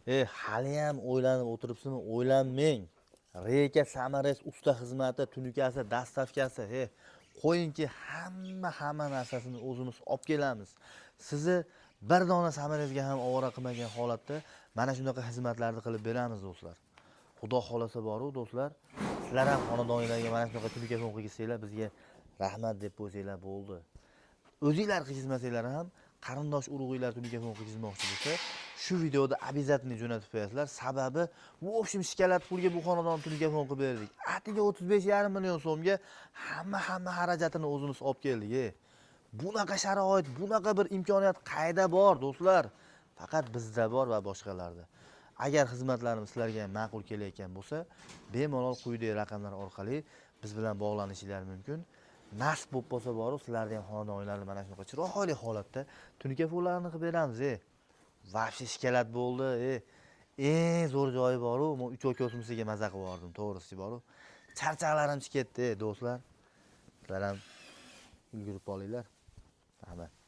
Haliyam o'ylanib o'tiribsizmi? O'ylanmang. Reka Samares usta xizmati, tunikasi, dastavkasi, qo'yingki hamma narsasini o'zimiz olib kelamiz. Sizni bir dona Samaresga ham ovora qilmagan holatda mana shunaqa xizmatlarni qilib beramiz do'stlar. Xudo xolasa boru do'stlar, sizlar ham xonadoningizga mana shunaqa tunika to'n qilsanglar bizga rahmat deb qo'ysanglar bo'ldi. O'zingizlar qilmasanglar ham qarindosh urug'inglar tunika to'n qilmoqchi bo'lsa, shu videoda обязательно jo'natib qo'yasizlar. Sababi, bu o'shim shikalat pulga bu xonadon tunika to'n qilib berdik. Atiga 35,5 million so'mga hamma xarajatini o'zimiz olib keldik. Bunaqa sharoit, bunaqa bir imkoniyat qayda bor do'stlar? Faqat bizda bor va boshqalarda. Agar xizmatlarimiz sizlarga ma'qul kelayotgan bo'lsa, bemalol quyidagi raqamlar orqali biz bilan bog'lanishingiz mumkin. Nasib bo'lib qolsa boru sizlarni ham xonadoninglarni mana shunaqa chiroyli holatda tunika to'nlarni qilib beramiz. Vafshi shikalat bo'ldi. Eng zo'r joyi boru, men 3 oy kosmosiga maza qilib bordim, to'g'risi boru. Charchaqlarim chiqib ketdi, do'stlar. Sizlar ham ulgurib qolinglar. Rahmat.